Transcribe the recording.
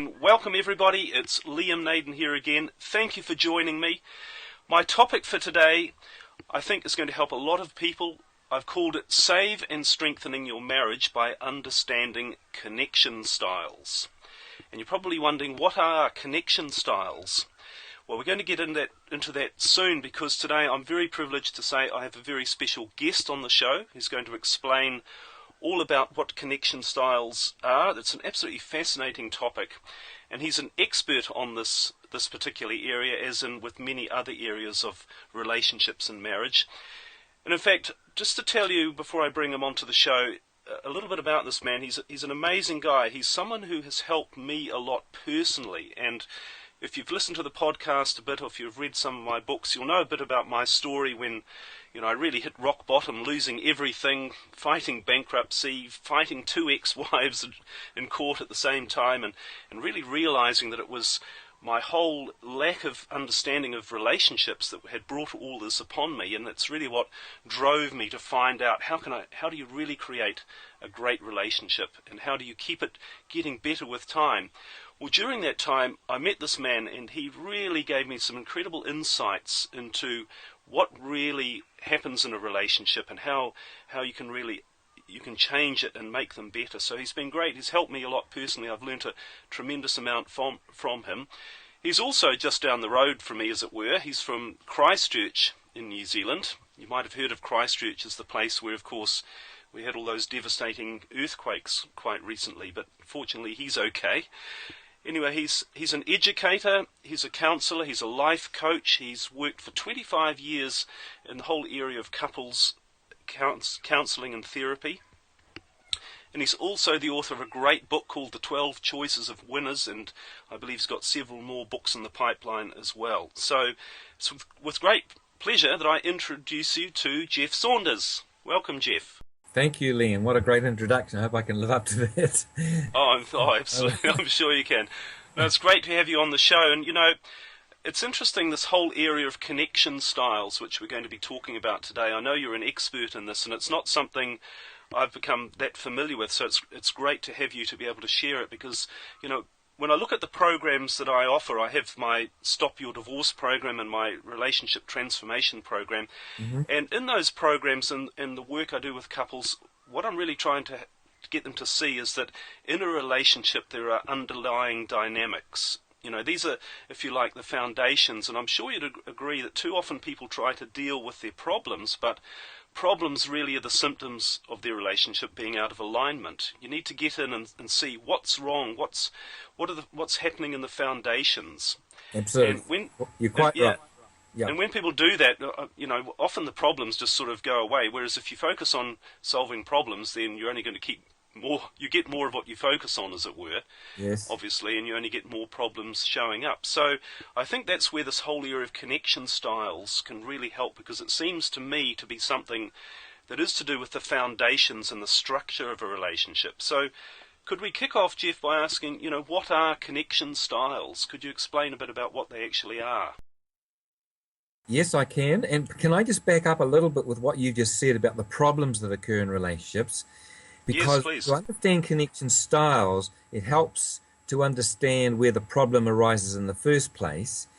Welcome everybody, it's Liam Naden here again. Thank you for joining me. My topic for today, I think, is going to help a lot of people. I've called it Save and Strengthening Your Marriage by Understanding Connection Styles. And you're probably wondering, what are connection styles? Well, we're going to get into that soon, because today I'm very privileged to say I have a very special guest on the show who's going to explain all about what connection styles are. It's an absolutely fascinating topic, and he's an expert on this particular area, as in with many other areas of relationships and marriage. And in fact, just to tell you before I bring him onto the show a little bit about this man, he's an amazing guy. He's someone who has helped me a lot personally, and if you've listened to the podcast a bit, or if you've read some of my books, you'll know a bit about my story when, I really hit rock bottom, losing everything, fighting bankruptcy, fighting two ex-wives in court at the same time, and really realizing that it was my whole lack of understanding of relationships that had brought all this upon me. And it's really what drove me to find out how do you really create a great relationship, and how do you keep it getting better with time. Well, during that time, I met this man, and he really gave me some incredible insights into what really happens in a relationship, and how you can change it and make them better. So he's been great. He's helped me a lot personally. I've learnt a tremendous amount from him. He's also just down the road from me, as it were. He's from Christchurch in New Zealand. You might have heard of Christchurch as the place where, of course, we had all those devastating earthquakes quite recently, but fortunately he's okay. Anyway, he's an educator, he's a counsellor, he's a life coach. He's worked for 25 years in the whole area of couples counselling and therapy. And he's also the author of a great book called The 12 Choices of Winners, and I believe he's got several more books in the pipeline as well. So it's with great pleasure that I introduce you to Jeff Saunders. Welcome, Jeff. Thank you, Liam. What a great introduction. I hope I can live up to that. Absolutely. I'm sure you can. No, it's great to have you on the show. And, it's interesting, this whole area of connection styles, which we're going to be talking about today. I know you're an expert in this, and it's not something I've become that familiar with, so it's great to have you to be able to share it, because, when I look at the programs that I offer, I have my Stop Your Divorce program and my Relationship Transformation program. Mm-hmm. And in those programs and the work I do with couples, what I'm really trying to get them to see is that in a relationship there are underlying dynamics. These are, if you like, the foundations. And I'm sure you'd agree that too often people try to deal with their problems, but problems really are the symptoms of their relationship being out of alignment. You need to get in and see what's wrong, what's happening in the foundations. Absolutely. And you're quite right. Yeah. And when people do that, often the problems just sort of go away. Whereas if you focus on solving problems, then you're only going to you get more of what you focus on, as it were. Yes. Obviously, and you only get more problems showing up. So I think that's where this whole area of connection styles can really help, because it seems to me to be something that is to do with the foundations and the structure of a relationship. So could we kick off, Jeff, by asking, what are connection styles? Could you explain a bit about what they actually are? Yes, I can. And can I just back up a little bit with what you just said about the problems that occur in relationships? Because to understand connection styles, it helps to understand where the problem arises in the first place.